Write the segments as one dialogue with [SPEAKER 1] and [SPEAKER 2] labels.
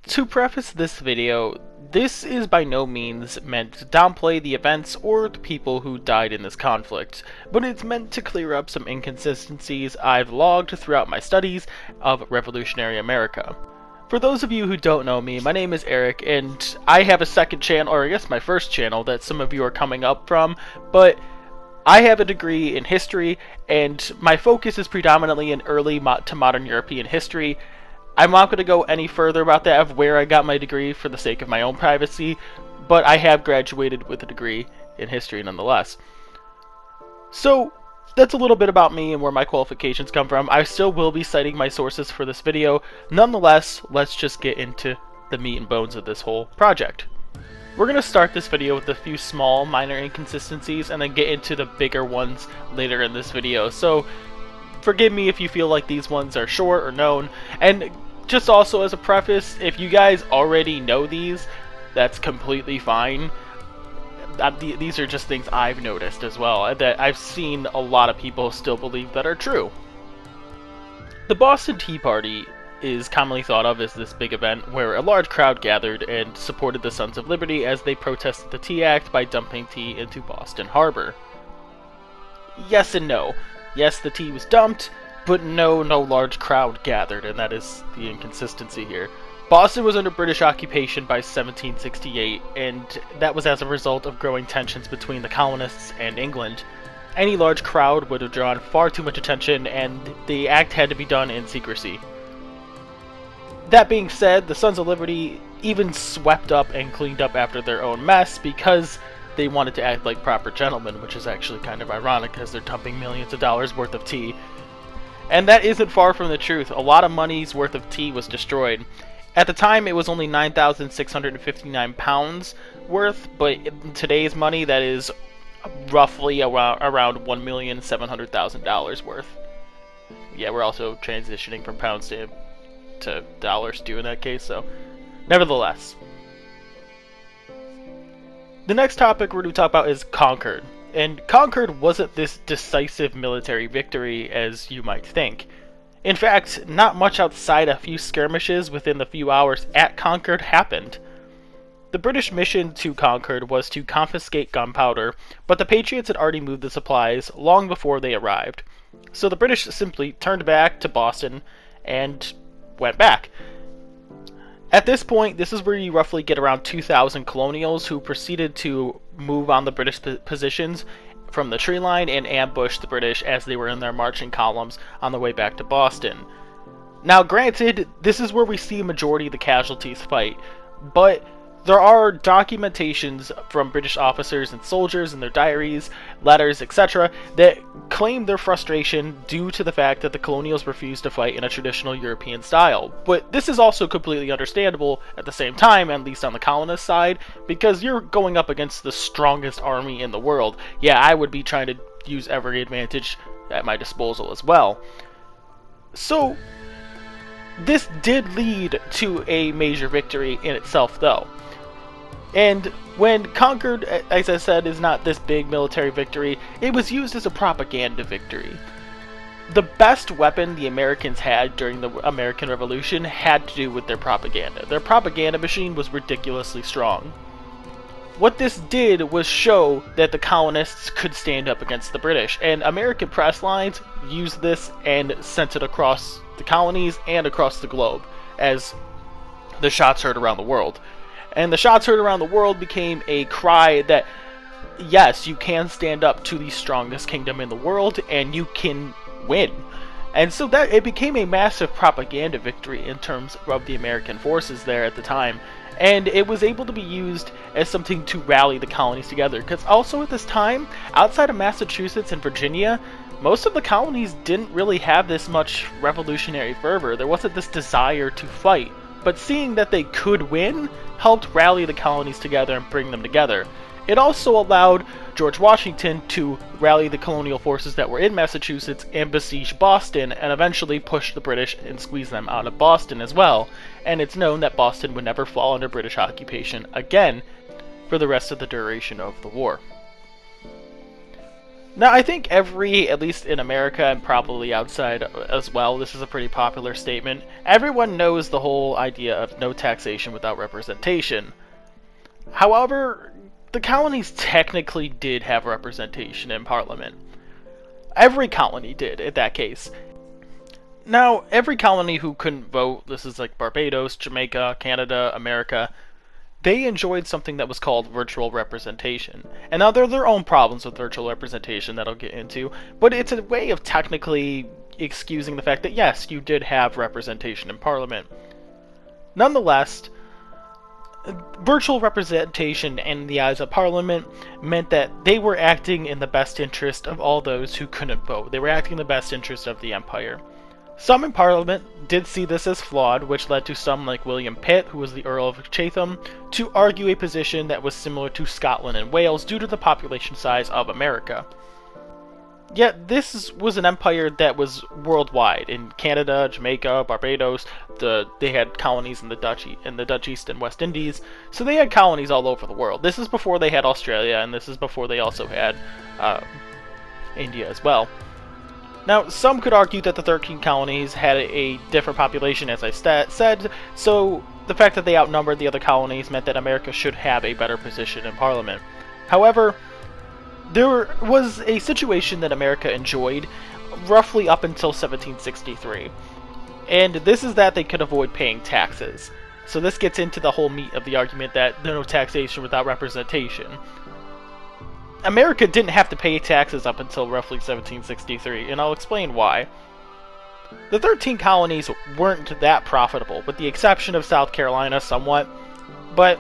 [SPEAKER 1] To preface this video, this is by no means meant to downplay the events or the people who died in this conflict, but it's meant to clear up some inconsistencies I've logged throughout my studies of revolutionary America. For those of you who don't know me, my name is Eric, and I have a second channel, or I guess my first channel, that some of you are coming up from, but I have a degree in history, and my focus is predominantly in early to modern European history. I'm not going to go any further about that of where I got my degree for the sake of my own privacy, but I have graduated with a degree in history nonetheless. So that's a little bit about me and where my qualifications come from. I still will be citing my sources for this video. Nonetheless, let's just get into the meat and bones of this whole project. We're going to start this video with a few small minor inconsistencies and then get into the bigger ones later in this video. So forgive me if you feel like these ones are short or known, and just also as a preface, if you guys already know these, that's completely fine. These are just things I've noticed as well, that I've seen a lot of people still believe that are true. The Boston Tea Party is commonly thought of as this big event where a large crowd gathered and supported the Sons of Liberty as they protested the Tea Act by dumping tea into Boston Harbor. Yes and no. Yes, the tea was dumped, but no large crowd gathered, and that is the inconsistency here. Boston was under British occupation by 1768, and that was as a result of growing tensions between the colonists and England. Any large crowd would have drawn far too much attention, and the act had to be done in secrecy. That being said, the Sons of Liberty even swept up and cleaned up after their own mess because they wanted to act like proper gentlemen, which is actually kind of ironic as they're dumping millions of dollars worth of tea. And that isn't far from the truth. A lot of money's worth of tea was destroyed. At the time, it was only 9,659 pounds worth, but in today's money, that is roughly around $1,700,000 worth. Yeah, we're also transitioning from pounds to dollars too in that case, so nevertheless. The next topic we're going to talk about is Concord. And Concord wasn't this decisive military victory as you might think. In fact, not much outside a few skirmishes within the few hours at Concord happened. The British mission to Concord was to confiscate gunpowder, but the Patriots had already moved the supplies long before they arrived. So the British simply turned back to Boston and went back. At this point, this is where you roughly get around 2,000 colonials who proceeded to move on the British positions from the tree line and ambush the British as they were in their marching columns on the way back to Boston. Now granted, this is where we see a majority of the casualties fight, but there are documentations from British officers and soldiers in their diaries, letters, etc. that claim their frustration due to the fact that the colonials refused to fight in a traditional European style. But this is also completely understandable at the same time, at least on the colonist side, because you're going up against the strongest army in the world. Yeah, I would be trying to use every advantage at my disposal as well. So this did lead to a major victory in itself, though. And when Concord, as I said, is not this big military victory, it was used as a propaganda victory. The best weapon the Americans had during the American Revolution had to do with their propaganda. Their propaganda machine was ridiculously strong. What this did was show that the colonists could stand up against the British, and American press lines used this and sent it across the colonies and across the globe as the shots heard around the world. And the shots heard around the world became a cry that, yes, you can stand up to the strongest kingdom in the world, and you can win. And so that it became a massive propaganda victory in terms of the American forces there at the time. And it was able to be used as something to rally the colonies together. Because also at this time, outside of Massachusetts and Virginia, most of the colonies didn't really have this much revolutionary fervor. There wasn't this desire to fight. But seeing that they could win helped rally the colonies together and bring them together. It also allowed George Washington to rally the colonial forces that were in Massachusetts and besiege Boston and eventually push the British and squeeze them out of Boston as well. And it's known that Boston would never fall under British occupation again for the rest of the duration of the war. Now, I think at least in America and probably outside as well, this is a pretty popular statement. Everyone knows the whole idea of no taxation without representation. However, the colonies technically did have representation in Parliament. Every colony did, in that case. Now, every colony who couldn't vote, this is like Barbados, Jamaica, Canada, America, they enjoyed something that was called virtual representation. And now there are their own problems with virtual representation that I'll get into, but it's a way of technically excusing the fact that yes, you did have representation in Parliament. Nonetheless, virtual representation in the eyes of Parliament meant that they were acting in the best interest of all those who couldn't vote. They were acting in the best interest of the Empire. Some in Parliament did see this as flawed, which led to some like William Pitt, who was the Earl of Chatham, to argue a position that was similar to Scotland and Wales due to the population size of America. Yet this was an empire that was worldwide. In Canada, Jamaica, Barbados, they had colonies in the Dutch East and West Indies, so they had colonies all over the world. This is before they had Australia, and this is before they also had India as well. Now, some could argue that the 13 colonies had a different population, as I said, so the fact that they outnumbered the other colonies meant that America should have a better position in Parliament. However, there was a situation that America enjoyed roughly up until 1763, and this is that they could avoid paying taxes. So this gets into the whole meat of the argument that there's no taxation without representation. America didn't have to pay taxes up until roughly 1763, and I'll explain why. The 13 colonies weren't that profitable, with the exception of South Carolina somewhat, but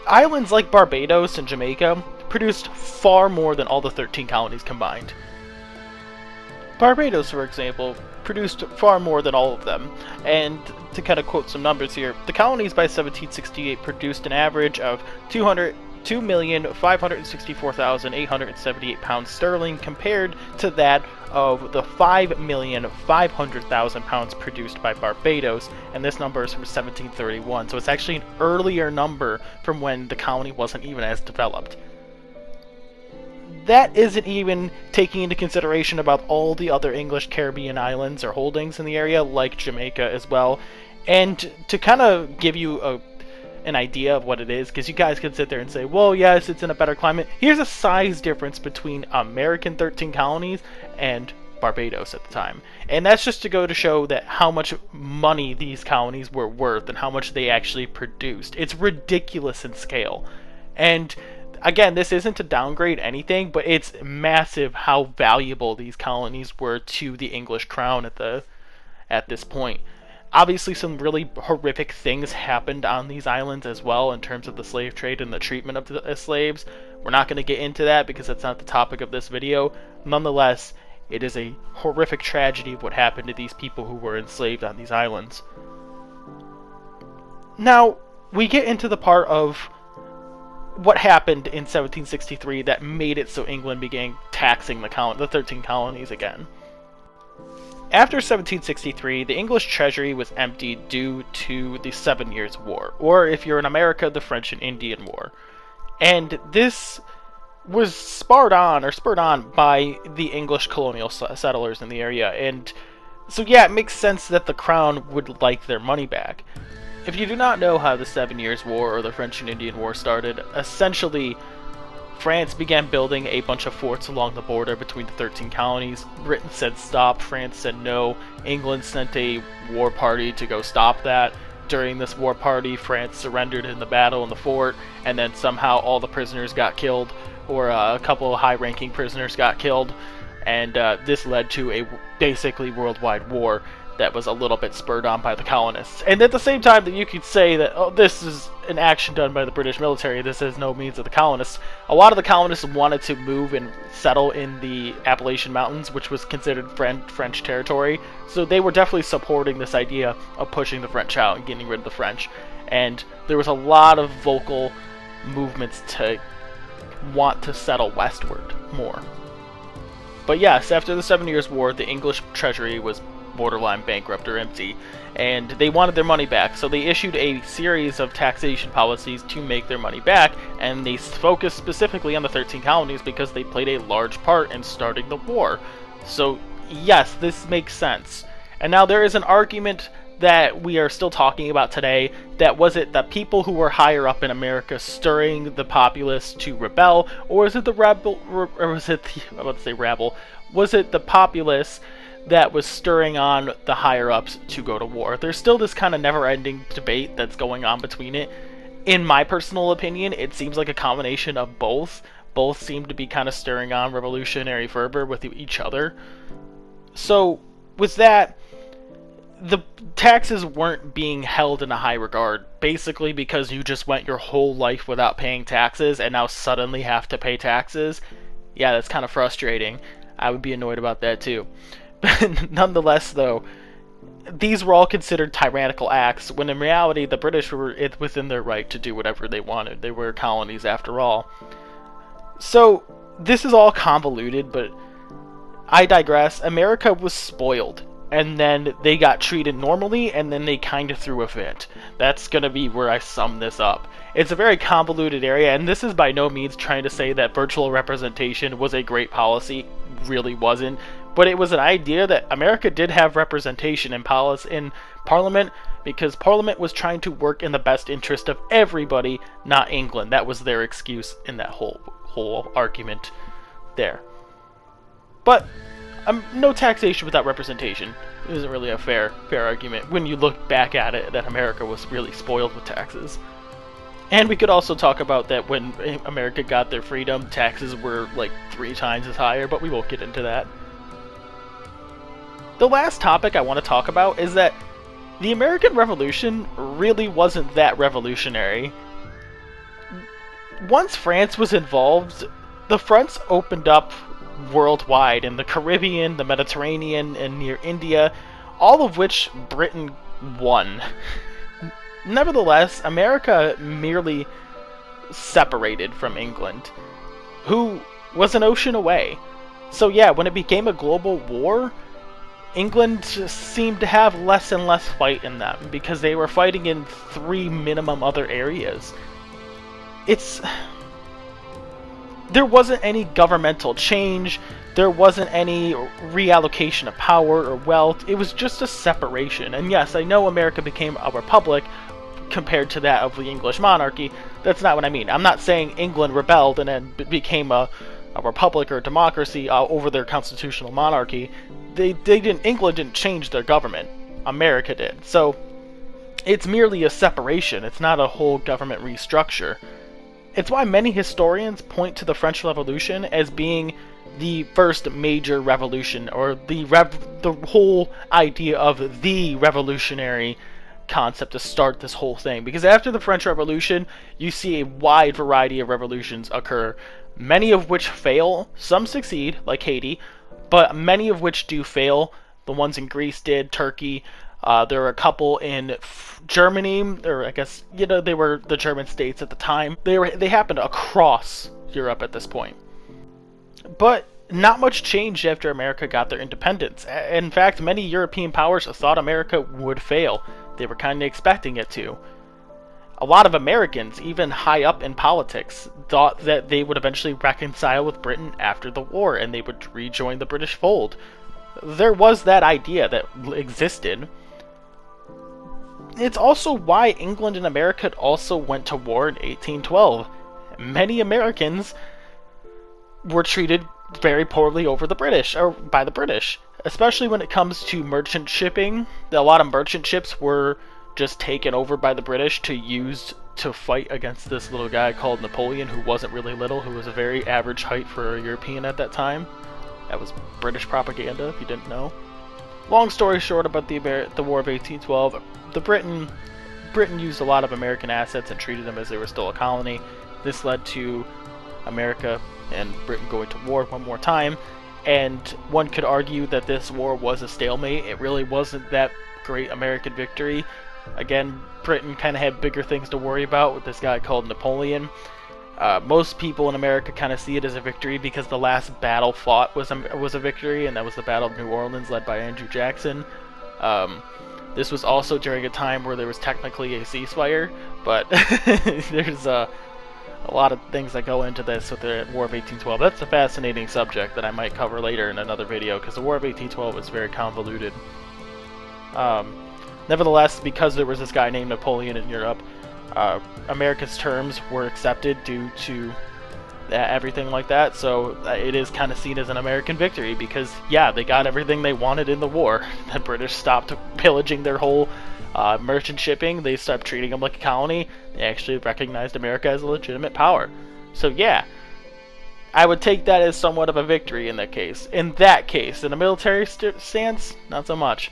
[SPEAKER 1] islands like Barbados and Jamaica produced far more than all the 13 colonies combined. Barbados, for example, produced far more than all of them, and to kind of quote some numbers here, the colonies by 1768 produced an average of 2,564,878 pounds sterling compared to that of the 5,500,000 pounds produced by Barbados, and this number is from 1731, so it's actually an earlier number from when the colony wasn't even as developed. That isn't even taking into consideration about all the other English Caribbean islands or holdings in the area, like Jamaica as well, and to kind of give you an idea of what it is, because you guys can sit there and say, well, yes, it's in a better climate. Here's a size difference between American 13 colonies and Barbados at the time. And that's just to go to show that how much money these colonies were worth and how much they actually produced. It's ridiculous in scale. And again, this isn't to downgrade anything, but it's massive how valuable these colonies were to the English crown at this point. Obviously, some really horrific things happened on these islands as well in terms of the slave trade and the treatment of the slaves. We're not going to get into that because that's not the topic of this video. Nonetheless, it is a horrific tragedy of what happened to these people who were enslaved on these islands. Now, we get into the part of what happened in 1763 that made it so England began taxing the 13 colonies again. After 1763, the English treasury was emptied due to the 7 Years' War, or if you're in America, the French and Indian War. And this was spurred on by the English colonial settlers in the area, and so yeah, it makes sense that the crown would like their money back. If you do not know how the 7 Years' War or the French and Indian War started, essentially France began building a bunch of forts along the border between the 13 colonies. Britain said stop, France said no. England sent a war party to go stop that. During this war party, France surrendered in the battle in the fort, and then somehow all the prisoners got killed, or a couple of high-ranking prisoners got killed, and this led to a basically worldwide war that was a little bit spurred on by the colonists. And at the same time that you could say that, oh, this is an action done by the British military, this is no means of the colonists, a lot of the colonists wanted to move and settle in the Appalachian Mountains, which was considered French territory, so they were definitely supporting this idea of pushing the French out and getting rid of the French. And there was a lot of vocal movements to want to settle westward more. But yes, after the 7 Years' War, the English treasury was borderline bankrupt or empty, and they wanted their money back. So they issued a series of taxation policies to make their money back, and they focused specifically on the 13 colonies because they played a large part in starting the war. So yes, this makes sense. And now there is an argument that we are still talking about today, that was it the people who were higher up in America stirring the populace to rebel, or is it the rebel, or was it the, I want to say rabble, was it the populace that was stirring on the higher ups to go to war? There's still this kind of never-ending debate that's going on between it. In my personal opinion, it seems like a combination of both. Both seem to be kind of stirring on revolutionary fervor with each other. So with that, the taxes weren't being held in a high regard, basically because you just went your whole life without paying taxes and now suddenly have to pay taxes. Yeah, that's kind of frustrating. I would be annoyed about that too. But nonetheless, though, these were all considered tyrannical acts, when in reality the British were within their right to do whatever they wanted. They were colonies after all. So this is all convoluted, but I digress. America was spoiled, and then they got treated normally, and then they kind of threw a fit. That's going to be where I sum this up. It's a very convoluted area, and this is by no means trying to say that virtual representation was a great policy. Really wasn't. But it was an idea that America did have representation in Parliament, because Parliament was trying to work in the best interest of everybody, not England. That was their excuse in that whole argument there. But no taxation without representation isn't really a fair argument when you look back at it, that America was really spoiled with taxes. And we could also talk about that when America got their freedom, taxes were like 3 times as higher, but we won't get into that. The last topic I want to talk about is that the American Revolution really wasn't that revolutionary. Once France was involved, the fronts opened up worldwide, in the Caribbean, the Mediterranean, and near India, all of which Britain won. Nevertheless, America merely separated from England, who was an ocean away. So yeah, when it became a global war, England seemed to have less and less fight in them, because they were fighting in 3 minimum other areas. There wasn't any governmental change, there wasn't any reallocation of power or wealth, it was just a separation. And yes, I know America became a republic compared to that of the English monarchy. That's not what I mean. I'm not saying England rebelled and then became a republic or a democracy over their constitutional monarchy. England didn't change their government, America did. So it's merely a separation, it's not a whole government restructure. It's why many historians point to the French Revolution as being the first major revolution, or the whole idea of the revolutionary concept to start this whole thing. Because after the French Revolution, you see a wide variety of revolutions occur, many of which fail, some succeed, like Haiti, but many of which do fail. The ones in Greece did, Turkey. There were a couple in Germany, or I guess, they were the German states at the time. They happened across Europe at this point. But not much changed after America got their independence. In fact, many European powers thought America would fail. They were kind of expecting it to. A lot of Americans, even high up in politics, thought that they would eventually reconcile with Britain after the war, and they would rejoin the British fold. There was that idea that existed. It's also why England and America also went to war in 1812. Many Americans were treated very poorly over the British, or by the British, especially when it comes to merchant shipping. A lot of merchant ships were just taken over by the British to use to fight against this little guy called Napoleon, who wasn't really little, who was a very average height for a European at that time. That was British propaganda, if you didn't know. Long story short about the War of 1812, Britain used a lot of American assets and treated them as they were still a colony. This led to America and Britain going to war one more time, and one could argue that this war was a stalemate. It really wasn't that great American victory. Again, Britain kind of had bigger things to worry about with this guy called Napoleon. Most people in America kind of see it as a victory because the last battle fought was a victory, and that was the Battle of New Orleans led by Andrew Jackson. This was also during a time where there was technically a ceasefire, but there's a lot of things that go into this with the War of 1812. That's a fascinating subject that I might cover later in another video, because the War of 1812 was very convoluted. Nevertheless, because there was this guy named Napoleon in Europe, America's terms were accepted due to everything like that, so it is kind of seen as an American victory, because yeah, they got everything they wanted in the war. The British stopped pillaging their whole merchant shipping, they stopped treating them like a colony, they actually recognized America as a legitimate power. So yeah, I would take that as somewhat of a victory in that case. In a military stance, not so much.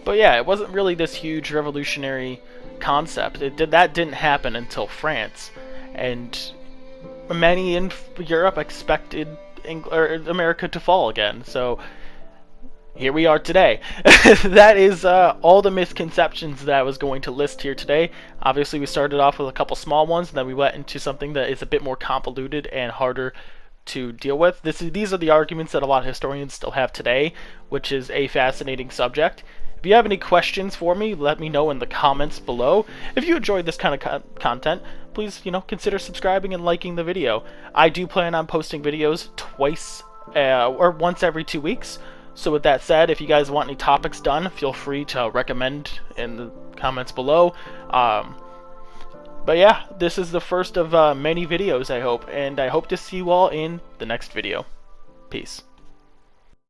[SPEAKER 1] But yeah, it wasn't really this huge revolutionary concept. That didn't happen until France, and many in Europe expected America to fall again. So here we are today. That is all the misconceptions that I was going to list here today. Obviously, we started off with a couple small ones, and then we went into something that is a bit more convoluted and harder to deal with. These are the arguments that a lot of historians still have today, which is a fascinating subject. If you have any questions for me, let me know in the comments below. If you enjoyed this kind of content, please, consider subscribing and liking the video. I do plan on posting videos twice or once every 2 weeks. So with that said, if you guys want any topics done, feel free to recommend in the comments below. But yeah, this is the first of many videos, I hope, and I hope to see you all in the next video. Peace.